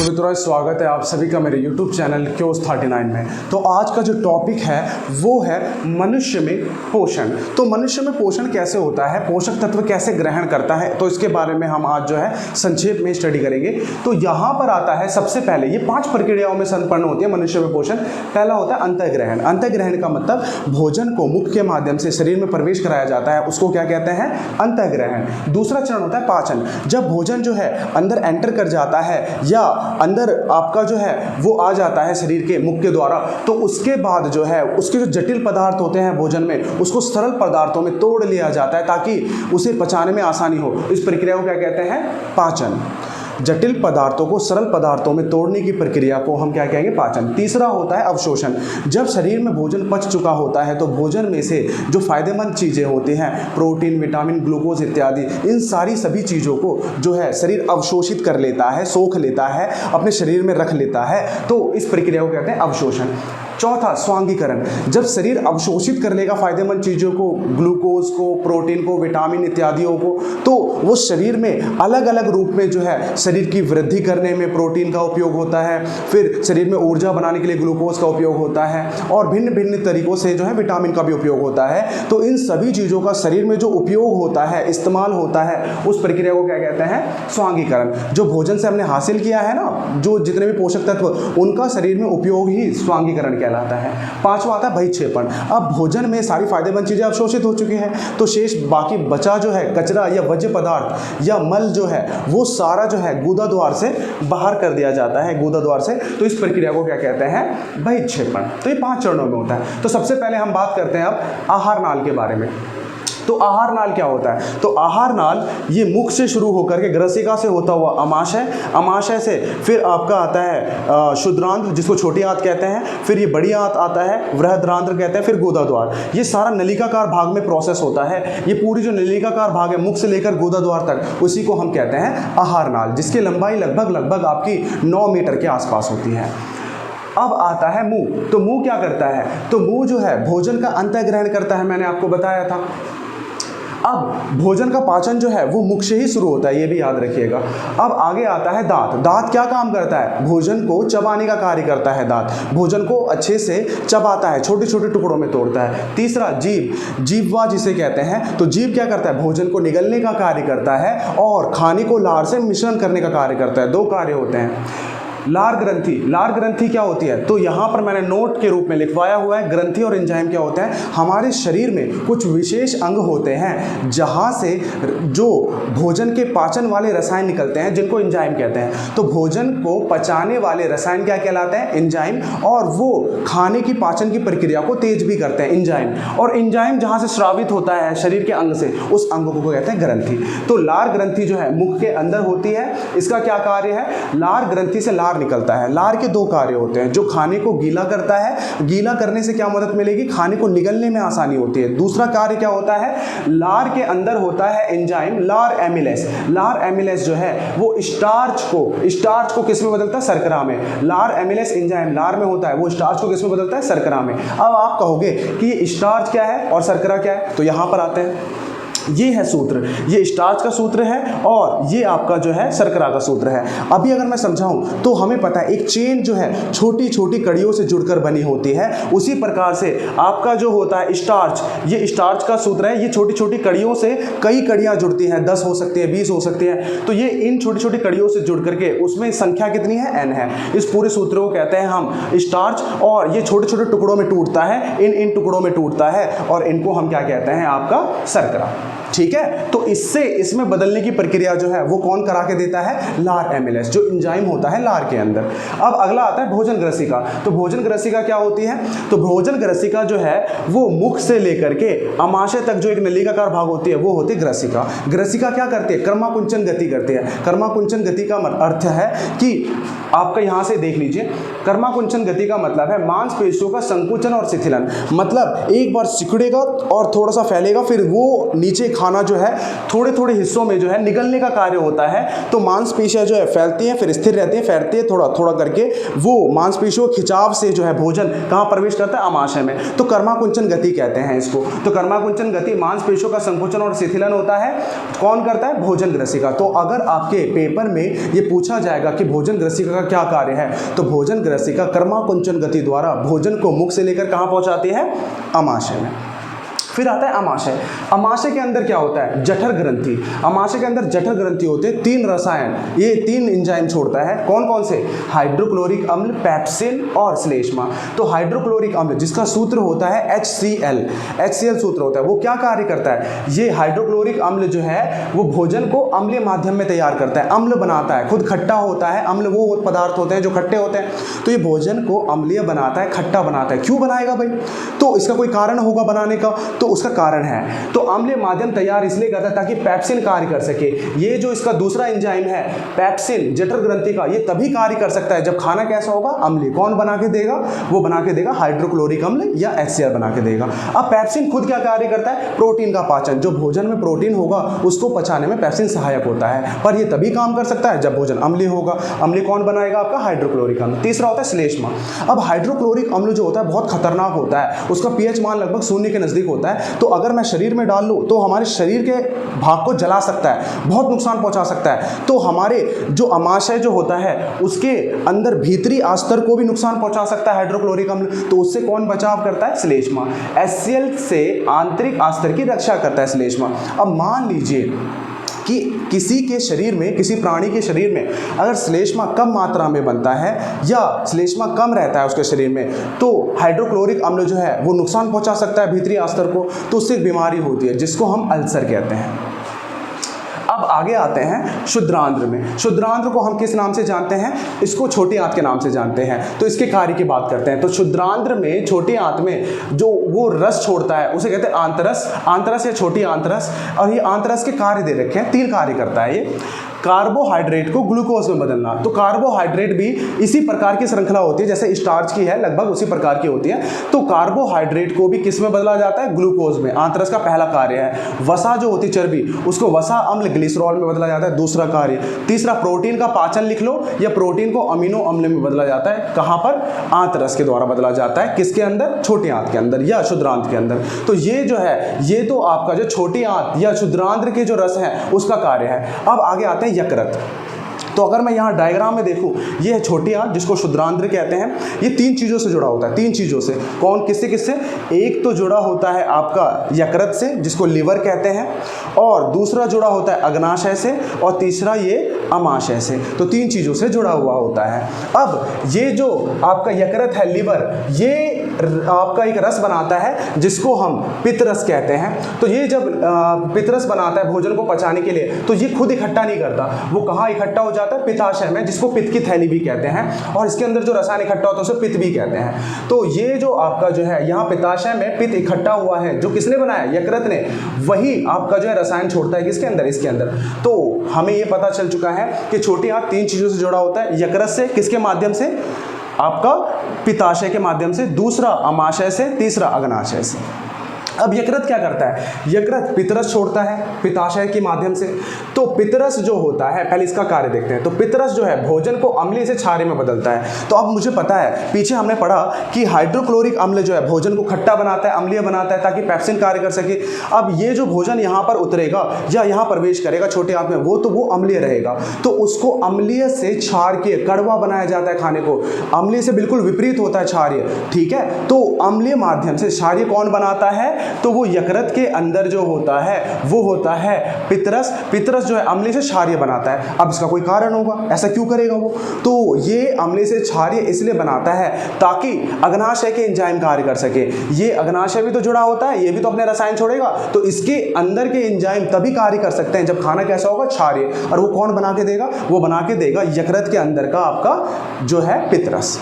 तो मित्रों स्वागत है आप सभी का मेरे YouTube चैनल क्योस 39 में। तो आज का जो टॉपिक है वो है मनुष्य में पोषण। तो मनुष्य में पोषण कैसे होता है, पोषक तत्व कैसे ग्रहण करता है, तो इसके बारे में हम आज जो है संक्षेप में स्टडी करेंगे। तो यहाँ पर आता है सबसे पहले ये 5 प्रक्रियाओं में संपन्न होती है मनुष्य में पोषण। पहला होता है अंतःग्रहण। अंतःग्रहण का मतलब भोजन को मुख के माध्यम से शरीर में प्रवेश कराया जाता है, उसको क्या कहते हैं, अंतःग्रहण। दूसरा चरण होता है पाचन। जब भोजन जो है अंदर एंटर कर जाता है या अंदर आपका जो है वो आ जाता है शरीर के मुख के द्वारा, तो उसके बाद जो है उसके जो जटिल पदार्थ होते हैं भोजन में, उसको सरल पदार्थों में तोड़ लिया जाता है ताकि उसे पचाने में आसानी हो। इस प्रक्रिया को क्या कहते हैं, पाचन। जटिल पदार्थों को सरल पदार्थों में तोड़ने की प्रक्रिया को हम क्या कहेंगे, पाचन। तीसरा होता है अवशोषण। जब शरीर में भोजन पच चुका होता है तो भोजन में से जो फायदेमंद चीज़ें होती हैं, प्रोटीन, विटामिन, ग्लूकोज इत्यादि, इन सारी सभी चीज़ों को जो है शरीर अवशोषित कर लेता है, सोख लेता है, अपने शरीर में रख लेता है। तो इस प्रक्रिया को कहते हैं अवशोषण। चौथा स्वांगीकरण। जब शरीर अवशोषित कर लेगा फायदेमंद चीज़ों को, ग्लूकोज को, प्रोटीन को, विटामिन इत्यादियों को, तो वो शरीर में अलग अलग रूप में जो है शरीर की वृद्धि करने में प्रोटीन का उपयोग होता है, फिर शरीर में ऊर्जा बनाने के लिए ग्लूकोज का उपयोग होता है, और भिन्न भिन्न तरीकों से जो है विटामिन का भी उपयोग होता है। तो इन सभी चीज़ों का शरीर में जो उपयोग होता है, इस्तेमाल होता है, उस प्रक्रिया को क्या कहते हैं, स्वांगीकरण। जो भोजन से हमने हासिल किया है ना, जो जितने भी पोषक तत्व, उनका शरीर में उपयोग ही स्वांगीकरण कहलाता है। पांचवा आता है बहिक्षेपण। अब भोजन में सारी फायदेमंद चीजें अवशोषित हो चुकी हैं, तो शेष बाकी बचा जो है कचरा या वर्ज्य पदार्थ या मल जो है वो सारा जो है गुदा द्वार से बाहर कर दिया जाता है, गुदा द्वार से। तो इस प्रक्रिया को क्या कहते हैं, बहिक्षेपण। तो ये 5 चरणों में होता है। तो सबसे पहले हम बात करते हैं अब आहार नाल के बारे में। तो आहार नाल क्या होता है, तो आहार नाल ये मुख से शुरू होकर के ग्रसिका से होता हुआ अमाशय, अमाशय से फिर आपका आता है शुद्रांत्र, जिसको छोटी आंत कहते हैं, फिर ये बड़ी आंत आता है, वृहद्रांत्र कहते हैं, फिर गोदा द्वार। ये सारा नलिकाकार भाग में प्रोसेस होता है। ये पूरी जो नलिकाकार भाग है मुख से लेकर गोदा द्वार तक, उसी को हम कहते हैं आहार नाल, जिसकी लंबाई लगभग आपकी 9 मीटर के आसपास होती है। अब आता है मुंह। तो मुंह क्या करता है, तो मुंह जो है भोजन का अंतःग्रहण करता है, मैंने आपको बताया था। अब भोजन का पाचन जो है वो मुख से ही शुरू होता है, ये भी याद रखिएगा। अब आगे आता है दांत। दांत क्या काम करता है, भोजन को चबाने का कार्य करता है। दांत भोजन को अच्छे से चबाता है, छोटे छोटे टुकड़ों में तोड़ता है। तीसरा जीभ, जीभवा जिसे कहते हैं, तो जीभ क्या करता है, भोजन को निगलने का कार्य करता है और खाने को लार से मिश्रण करने का कार्य करता है। 2 कार्य होते हैं। लार ग्रंथि, लार ग्रंथि क्या होती है, तो यहाँ पर मैंने नोट के रूप में लिखवाया हुआ है। ग्रंथि और एंजाइम क्या होते हैं, हमारे शरीर में कुछ विशेष अंग होते हैं जहाँ से जो भोजन के पाचन वाले रसायन निकलते हैं, जिनको एंजाइम कहते हैं। तो भोजन को पचाने वाले रसायन क्या कहलाते हैं, एंजाइम, और वो खाने की पाचन की प्रक्रिया को तेज भी करते हैं, एंजाइम। और एंजाइम जहाँ से स्रावित होता है शरीर के अंग से, उस अंग को कहते हैं ग्रंथि। तो लार ग्रंथि जो है मुख के अंदर होती है। इसका क्या कार्य है, लार ग्रंथि से लार निकलता है। लार के 2 कार्य होते हैं, जो खाने को गीला करता है, गीला करने से क्या मदद मिलेगी, खाने को निगलने में आसानी होती है। दूसरा कार्य क्या होता है, लार के अंदर होता है एंजाइम लार एमिलेस। लार एमिलेस जो है वो स्टार्च को किस में बदलता है, शर्करा में। लार एमिलेस एंजाइम लार में होता है, वो स्टार्च को किस में बदलता है, शर्करा में। अब आप कहोगे कि ये स्टार्च क्या है और शर्करा क्या है, तो यहां पर आते हैं। ये है सूत्र, ये स्टार्च का सूत्र है और ये आपका जो है शर्करा का सूत्र है। अभी अगर मैं समझाऊं तो हमें पता है एक चेन जो है छोटी छोटी कड़ियों से जुड़कर बनी होती है। उसी प्रकार से आपका जो होता है स्टार्च, ये स्टार्च का सूत्र है। ये छोटी छोटी कड़ियों से कई कड़ियां जुड़ती हैं, 10 हो सकती है, 20 हो सकती हैं। तो ये इन छोटी छोटी कड़ियों से जुड़ करके उसमें संख्या कितनी है, n है। इस पूरे सूत्र को कहते हैं हम स्टार्च, और ये छोटे छोटे टुकड़ों में टूटता है, इन टुकड़ों में टूटता है, और इनको हम क्या कहते हैं, आपका शर्करा। ठीक है, तो इससे इसमें बदलने की प्रक्रिया जो है वो कौन करा के देता है, लार एमिलेस, जो एंजाइम होता है लार के अंदर। अब अगला आता है भोजन ग्रसिका। तो भोजन ग्रसिका क्या होती है, तो भोजन ग्रसिका जो है वो मुख से लेकर के अमाशय तक जो एक नलिकाकार भाग होती है वो होती है ग्रसिका। ग्रसिका क्या करती है, कर्माकुंचन गति करती है। कर्माकुंचन गति का अर्थ है कि आपका यहाँ से देख लीजिए, कर्माकुंचन गति का मतलब है मांसपेशियों का संकुचन और शिथिलन। मतलब एक बार सिकुड़ेगा और थोड़ा सा फैलेगा, फिर वो नीचे नीचे खाना जो है थोड़े थोड़े हिस्सों में जो है निगलने का कार्य होता है। तो मांसपेशियां जो है फैलती हैं, फिर स्थिर रहती हैं, फैलती है थोड़ा थोड़ा करके, वो मांसपेशियों के खिंचाव से जो है भोजन कहाँ प्रवेश करता है, आमाशय में। तो कर्माकुंचन गति कहते हैं इसको। तो कर्माकुंचन गति मांसपेशियों का संकुचन और शिथिलन होता है, कौन करता है, भोजन ग्रसिका। तो अगर आपके पेपर में ये पूछा जाएगा कि भोजन ग्रसिका का क्या कार्य है, तो भोजन ग्रसिका कर्माकुंचन गति द्वारा भोजन को मुख से लेकर कहाँ पहुँचाती है, आमाशय में। फिर आता है अमाशय। अमाशय के अंदर क्या होता है, जठर ग्रंथि। अमाशय के अंदर जठर ग्रंथि होते हैं, 3 रसायन, ये 3 एंजाइम छोड़ता है। कौन कौन से, हाइड्रोक्लोरिक अम्ल, पेप्सिन और श्लेष्मा। तो हाइड्रोक्लोरिक अम्ल जिसका सूत्र होता है HCl सूत्र होता है, वो क्या कार्य करता है, ये हाइड्रोक्लोरिक अम्ल जो है वो भोजन को अम्लीय माध्यम में तैयार करता है, अम्ल बनाता है, खुद खट्टा होता है। अम्ल वो पदार्थ होते हैं जो खट्टे होते हैं, तो ये भोजन को अम्लीय बनाता है, खट्टा बनाता है। क्यों बनाएगा भाई, तो इसका कोई कारण होगा बनाने का, तो उसका कारण है। तो अम्लीय माध्यम तैयार इसलिए करता है ताकि पेप्सिन कार्य कर सके। ये जो इसका दूसरा एंजाइम है पेप्सिन जठर ग्रंथि का, ये तभी कार्य कर सकता है जब खाना कैसा होगा, अम्लीय। कौन बना के देगा, वो बना के देगा हाइड्रोक्लोरिक अम्ल या HCl बना के देगा। अब पेप्सिन खुद क्या कार्य करता है, प्रोटीन का पाचन। जो भोजन में प्रोटीन होगा उसको पचाने में पेप्सिन सहायक होता है, पर ये तभी काम कर सकता है जब भोजन अम्लीय होगा। अम्लीय कौन बनाएगा, आपका हाइड्रोक्लोरिक अम्ल। तीसरा होता है श्लेष्मा। अब हाइड्रोक्लोरिक अम्ल जो होता है बहुत खतरनाक होता है, उसका pH मान लगभग 0 के नजदीक होता है। तो अगर मैं शरीर में डाल लूँ तो हमारे शरीर के भाग को जला सकता है, बहुत नुकसान पहुंचा सकता है। तो हमारे जो अमाशय जो होता है उसके अंदर भीतरी आस्तर को भी नुकसान पहुंचा सकता है हाइड्रोक्लोरिक अम्ल। तो उससे कौन बचाव करता है, श्लेष्मा। HCl से आंतरिक आस्तर की रक्षा करता है श्लेष्मा। अब मान लीजिए कि किसी के शरीर में, किसी प्राणी के शरीर में अगर श्लेष्मा कम मात्रा में बनता है या श्लेष्मा कम रहता है उसके शरीर में, तो हाइड्रोक्लोरिक अम्ल जो है वो नुकसान पहुंचा सकता है भीतरी आस्तर को। तो उससे एक बीमारी होती है जिसको हम अल्सर कहते हैं। अब आगे आते हैं शुद्रांध्र में। शुद्रांध्र को हम किस नाम से जानते हैं, इसको छोटी आंत के नाम से जानते हैं। तो इसके कार्य की बात करते हैं। तो शुद्रांध्र में, छोटी आंत में जो वो रस छोड़ता है उसे कहते हैं आंतरस। आंतरस या छोटी आंतरस। और ये आंतरस के कार्य दे रखे हैं, 3 कार्य करता है ये। कार्बोहाइड्रेट को ग्लूकोज में बदलना। तो कार्बोहाइड्रेट भी इसी प्रकार की श्रृंखला होती है जैसे स्टार्च की है, लगभग उसी प्रकार की होती है। तो कार्बोहाइड्रेट को भी किस में बदला जाता है, ग्लूकोज में। आंतरस का पहला कार्य है। वसा जो होती चर्बी, उसको वसा अम्ल ग्लिसरॉल में बदला जाता है, दूसरा कार्य। तीसरा, प्रोटीन का पाचन लिख लो, या प्रोटीन को अमीनो अम्ल में बदला जाता है। कहाँ पर, आंतरस के द्वारा बदला जाता है। किसके अंदर, छोटी आंत के अंदर या शुद्रांत के अंदर। तो ये जो है, ये तो आपका जो छोटी आंत या शुद्रांध्र के जो रस है उसका कार्य है। अब आगे आते हैं यकृत। तो अगर मैं यहाँ डायग्राम में देखूँ, ये है छोटी आंत जिसको शुद्रांध्र कहते हैं। ये 3 चीज़ों से जुड़ा होता है, 3 चीज़ों से। कौन, किससे किससे, एक तो जुड़ा होता है आपका यकृत से जिसको लिवर कहते हैं, और दूसरा जुड़ा होता है अग्नाशय से, और तीसरा ये अमाशय से। तो 3 चीज़ों से जुड़ा हुआ होता है। अब ये जो आपका यकृत है, लिवर, ये आपका एक रस बनाता है जिसको हम पित्तरस कहते हैं। तो ये जब पित्तरस बनाता है भोजन को पचाने के लिए, तो ये खुद इकट्ठा नहीं करता, वो कहाँ इकट्ठा हो जाता है, पित्ताशय में, जिसको पित्त की थैली भी कहते हैं। और इसके अंदर जो रसायन इकट्ठा होता है उसे पित्त भी कहते हैं। तो ये जो आपका जो है यहाँ पित्ताशय में पित्त इकट्ठा हुआ है, जो किसने बनाया, यकृत ने, वही आपका जो है रसायन छोड़ता है किसके अंदर, इसके अंदर। तो हमें ये पता चल चुका है कि छोटी आंत 3 चीज़ों से जुड़ा होता है, यकृत से, किसके माध्यम से, आपका पित्ताशय के माध्यम से, दूसरा अमाशय से, तीसरा अग्नाशय से। अब यकृत क्या करता है, यकृत पित्तरस छोड़ता है पित्ताशय के माध्यम से। तो पित्तरस जो होता है, पहले इसका कार्य देखते हैं। तो पित्तरस जो है भोजन को अम्लीय से क्षारीय में बदलता है। तो अब मुझे पता है, पीछे हमने पढ़ा कि हाइड्रोक्लोरिक अम्ल जो है भोजन को खट्टा बनाता है, अम्लीय बनाता है, ताकि पेप्सिन कार्य कर सके। अब ये जो भोजन यहाँ पर उतरेगा या यहाँ प्रवेश करेगा छोटे आंत में, वो अम्लीय रहेगा। तो उसको अम्लीय से क्षारीय, कड़वा बनाया जाता है खाने को। अम्लीय से बिल्कुल विपरीत होता है क्षारीय, ठीक है। तो अम्लीय माध्यम से क्षारीय कौन बनाता है, तो वो यकृत के अंदर जो होता है वो होता है पित्तरस। पित्तरस जो है अम्लीय से क्षारीय बनाता है। अब इसका कोई कारण होगा, ऐसा क्यों करेगा वो, तो ये अम्लीय से क्षारीय इसलिए बनाता है ताकि अग्नाशय के एंजाइम कार्य कर सके। ये अग्नाशय भी तो जुड़ा होता है, ये भी तो अपने रसायन छोड़ेगा। तो इसके अंदर के एंजाइम तभी कार्य कर सकते हैं जब खाना कैसा होगा, क्षारीय। और वो कौन बना के देगा, वो बना के देगा यकृत के अंदर का आपका जो है पित्तरस।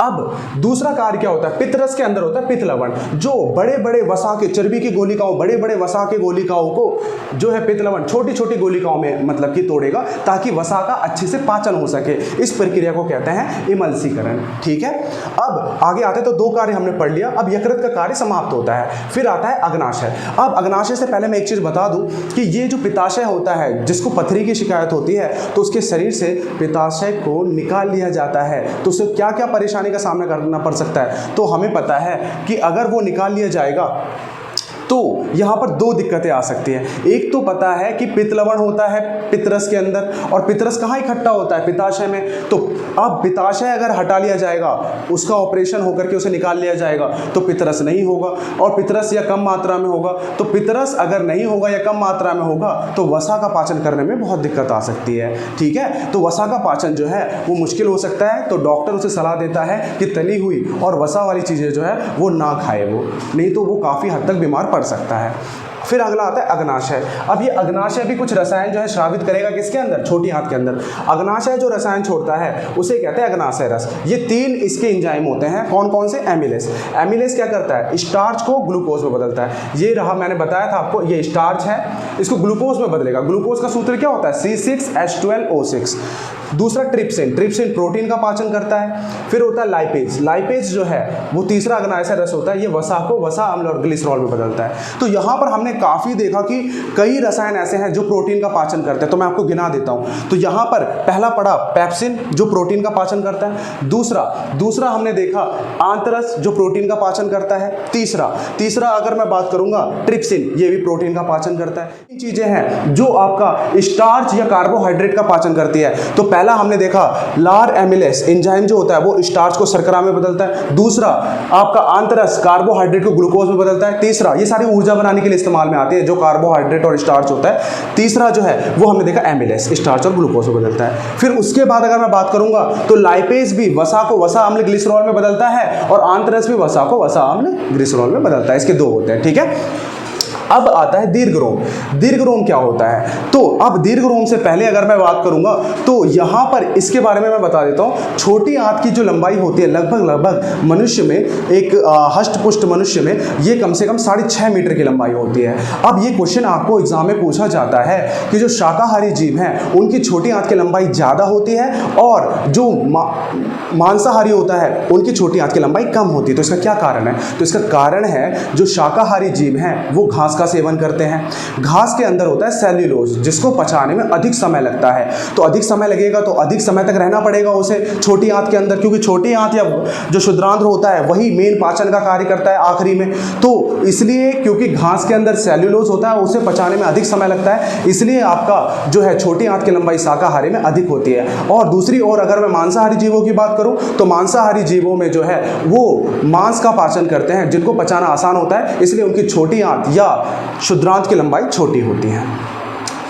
अब दूसरा कार्य क्या होता है, पित्तरस के अंदर होता है पित्त लवण, जो बड़े बड़े वसा के चर्बी की गोलिकाओं, बड़े बड़े वसा के गोलिकाओं को जो है पित्त लवण छोटी छोटी गोलिकाओं में मतलब कि तोड़ेगा ताकि वसा का अच्छे से पाचन हो सके। इस प्रक्रिया को कहते हैं इमल्सीकरण। ठीक है, अब आगे आते हैं तो दो कार्य हमने पढ़ लिया। अब यकृत का कार्य समाप्त होता है, फिर आता है अग्नाशय। अब अग्नाशय से पहले मैं एक चीज बता दूं कि ये जो पित्ताशय होता है, जिसको पथरी की शिकायत होती है, तो उसके शरीर से पित्ताशय को निकाल लिया जाता है तो उसे क्या क्या परेशानी का सामना करना पड़ सकता है। तो हमें पता है कि अगर वो निकाल लिया जाएगा तो यहाँ पर दो दिक्कतें आ सकती हैं। एक तो पता है कि पित्त लवण होता है पित्तरस के अंदर, और पित्तरस कहाँ इकट्ठा होता है, पित्ताशय में। तो अब पित्ताशय अगर हटा लिया जाएगा, उसका ऑपरेशन होकर के उसे निकाल लिया जाएगा, तो पित्तरस नहीं होगा, और पित्तरस या कम मात्रा में होगा। तो पित्तरस अगर नहीं होगा या कम मात्रा में होगा तो वसा का पाचन करने में बहुत दिक्कत आ सकती है। ठीक है, तो वसा का पाचन जो है वो मुश्किल हो सकता है। तो डॉक्टर उसे सलाह देता है कि तली हुई और वसा वाली चीज़ें जो है वो ना खाए, वो नहीं तो वो काफ़ी हद तक बीमार पड़ सकता है। फिर अगला आता है अग्नाशय। अब ये अग्नाशय भी कुछ रसायन जो है स्रावित करेगा किसके अंदर, छोटी आंत के अंदर। अग्नाशय जो रसायन छोड़ता है उसे कहते हैं अग्नाशय रस। ये 3 इसके एंजाइम होते हैं, कौन कौन से, एमिलेस। एमिलेस क्या करता है, स्टार्च को ग्लूकोज में बदलता है। ये रहा, मैंने बताया था आपको, ये स्टार्च है, इसको ग्लूकोज में बदलेगा। ग्लूकोज का सूत्र क्या होता है, C6H12O6। दूसरा ट्रिप्सिन, ट्रिप्सिन प्रोटीन का पाचन करता है। फिर होता है लाइपेज, लाइपेज जो है वो तीसरा अग्नाशय रस होता है, ये वसा को वसा अम्ल और ग्लिसरॉल में बदलता है। तो यहाँ पर हमने काफ़ी देखा कि कई रसायन ऐसे हैं जो प्रोटीन का पाचन करते हैं, तो मैं आपको गिना देता हूँ। तो यहाँ पर पहला पड़ा पेप्सिन जो प्रोटीन का पाचन करता है। दूसरा हमने देखा आंतरस जो प्रोटीन का पाचन करता है। तीसरा अगर मैं बात करूँगा ट्रिप्सिन, ये भी प्रोटीन का पाचन करता है। ये चीज़ें हैं जो आपका स्टार्च या कार्बोहाइड्रेट का पाचन करती है। तो पहला हमने देखा लार एमिलेस एंजाइम जो होता है वो स्टार्च को शर्करा में बदलता है। दूसरा आपका आंतरस कार्बोहाइड्रेट को ग्लूकोज में बदलता है। तीसरा, ये सारी ऊर्जा बनाने के लिए इस्तेमाल में आती है जो कार्बोहाइड्रेट और स्टार्च होता है। तीसरा जो है वो हमने देखा एमिलेस, स्टार्च और ग्लूकोज में बदलता है। फिर उसके बाद अगर मैं बात करूंगा तो लाइपेज भी वसा को वसा अम्ल ग्लिसरॉल में बदलता है, और आंतरस भी वसा को वसा अम्ल ग्लिसरॉल में बदलता है। इसके 2 होते हैं। ठीक है, अब आता है दीर्घरोम। दीर्घरोम क्या होता है, तो अब दीर्घरोम से पहले अगर मैं बात करूंगा तो यहाँ पर इसके बारे में मैं बता देता हूँ। छोटी आंत की जो लंबाई होती है लगभग मनुष्य में, एक हष्ट पुष्ट मनुष्य में ये कम से कम 6.5 मीटर की लंबाई होती है। अब ये क्वेश्चन आपको एग्जाम में पूछा जाता है कि जो शाकाहारी जीव हैं उनकी छोटी आंत की लंबाई ज़्यादा होती है, और जो मांसाहारी होता है उनकी छोटी आंत की लंबाई कम होती है। तो इसका क्या कारण है, तो इसका कारण है जो शाकाहारी जीव हैं वो घास का सेवन करते हैं। घास के अंदर होता है सेल्यूलोज, जिसको पचाने में अधिक समय लगता है। तो अधिक समय लगेगा तो अधिक समय तक रहना पड़ेगा उसे छोटी आंत के अंदर, क्योंकि छोटी आंत या जो क्षुद्रांध्र होता है वही मेन पाचन का कार्य करता है आखिरी में। तो इसलिए क्योंकि घास के अंदर सेल्यूलोज होता है उसे पचाने में अधिक समय लगता है, इसलिए आपका जो है छोटी आंत की लंबाई शाकाहारी में अधिक होती है। और दूसरी ओर अगर मैं मांसाहारी जीवों की बात करूं तो मांसाहारी जीवों में जो है वो मांस का पाचन करते हैं, जिनको पचाना आसान होता है, इसलिए उनकी छोटी आंत या क्षुद्रांत की लंबाई छोटी होती है।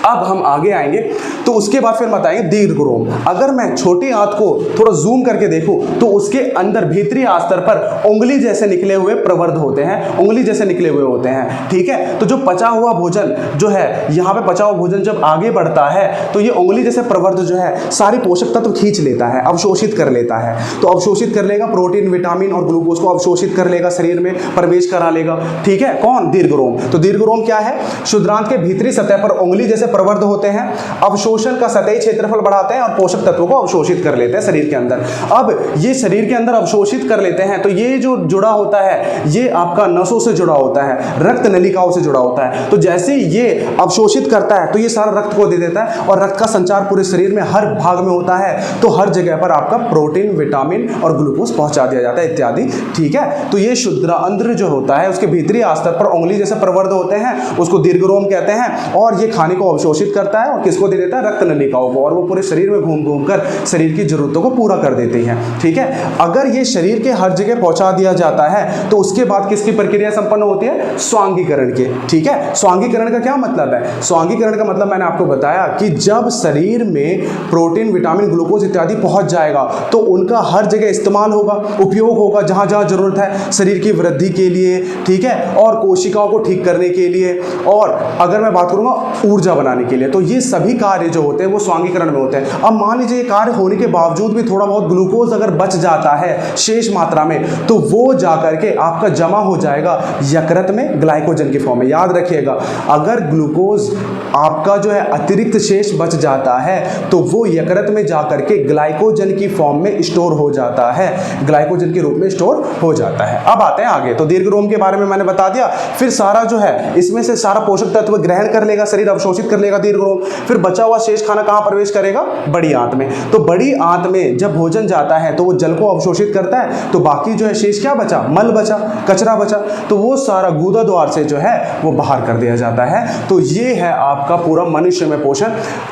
अब हम आगे आएंगे तो उसके बाद फिर बताएंगे दीर्घरोम। अगर मैं छोटी आंत को थोड़ा जूम करके देखूं तो उसके अंदर भीतरी आस्तर पर उंगली जैसे निकले हुए प्रवर्ध होते हैं, उंगली जैसे निकले हुए होते हैं। ठीक है, तो जो पचा हुआ भोजन जो है, यहाँ पे पचा हुआ भोजन जब आगे बढ़ता है तो ये उंगली जैसे प्रवर्ध जो है सारी पोषक तत्व खींच लेता है, अवशोषित कर लेता है। तो अवशोषित कर लेगा प्रोटीन, विटामिन और ग्लूकोज को अवशोषित कर लेगा, शरीर में प्रवेश करा लेगा। ठीक है, कौन, दीर्घरोम। तो दीर्घरोम क्या है, क्षुद्रांत के भीतरी सतह पर उंगली जैसे प्रवर्ध होते हैं, अवशोषण का सतही क्षेत्रफल बढ़ाते हैं और पोषक तत्वों को अवशोषित कर लेते हैं शरीर के अंदर। अब ये शरीर के अंदर अवशोषित कर लेते हैं तो ये जो जुड़ा होता है ये आपका नसों से जुड़ा होता है, रक्त नलिकाओं से जुड़ा होता है। तो जैसे ये अवशोषित करता है तो ये सारा रक्त को दे देता है, और रक्त का संचार पूरे शरीर में हर भाग में होता है, तो हर जगह पर आपका प्रोटीन, विटामिन और ग्लूकोज पहुंचा दिया जाता है इत्यादि। ठीक है, तो ये क्षुद्रांध्र जो होता है उसके भीतरी आस्तर पर उंगली जैसे प्रवर्ध होते हैं, उसको दीर्घरोम कहते हैं, और ये खाने को अवशोषित करता है और किसको दे देता है, रक्त नलिकाओं को, और वो पूरे शरीर में घूम घूम कर शरीर की जरूरतों को पूरा कर देती है। ठीक है, अगर ये शरीर के हर जगह पहुंचा दिया जाता है तो उसके बाद किसकी प्रक्रिया संपन्न होती है, स्वांगीकरण की। ठीक है, स्वांगीकरण का क्या मतलब है, स्वांगीकरण का मतलब मैंने आपको बताया कि जब शरीर में प्रोटीन, विटामिन, ग्लूकोज इत्यादि पहुंच जाएगा तो उनका हर जगह इस्तेमाल होगा, उपयोग होगा, जहां जहां जरूरत है शरीर की वृद्धि के लिए। ठीक है, और कोशिकाओं को ठीक करने के लिए, और अगर मैं बात करूंगा ऊर्जा बनाने बनाने के लिए। तो ये सभी कार्य जो होते हैं वो स्वांगीकरण में होते हैं। अब मान लीजिए ये कार्य होने के बावजूद भी थोड़ा बहुत ग्लूकोज अगर बच जाता है शेष मात्रा में, तो वो जाकर के आपका जमा हो जाएगा यकृत में ग्लाइकोजन की फॉर्म में। याद रखिएगा, अगर ग्लूकोज आपका जो है अतिरिक्त शेष बच जाता है तो वो यकृत में जाकर के ग्लाइकोजन की फॉर्म में स्टोर हो जाता है, ग्लाइकोजन के रूप में स्टोर हो जाता है। अब आते हैं आगे। तो दीर्घरोम के बारे में मैंने बता दिया। फिर सारा जो है इसमें से सारा पोषक तत्व ग्रहण कर लेगा, शरीर अवशोषित कर लेगा दीर्घरोम। फिर बचा हुआ शेष खाना कहां प्रवेश करेगा? बड़ी आंत में। तो बड़ी आंत में जब भोजन जाता है तो वो जल को अवशोषित करता है, तो बाकी जो है शेष क्या बचा? मल बचा, कचरा बचा, तो वो सारा गुदा द्वार से जो है वो बाहर कर दिया जाता है। तो ये है आपका पूरा मनुष्य में पोषण।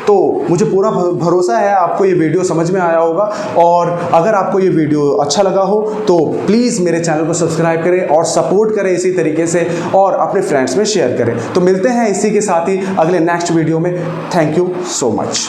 तो मुझे पूरा भरोसा है आपको ये वीडियो समझ में आया होगा, और अगर आपको ये वीडियो अच्छा लगा हो तो प्लीज़ मेरे चैनल को सब्सक्राइब करें और सपोर्ट करें इसी तरीके से, और अपने फ्रेंड्स में शेयर करें। तो मिलते हैं इसी के साथ ही अगले नेक्स्ट वीडियो में। Thank you so much.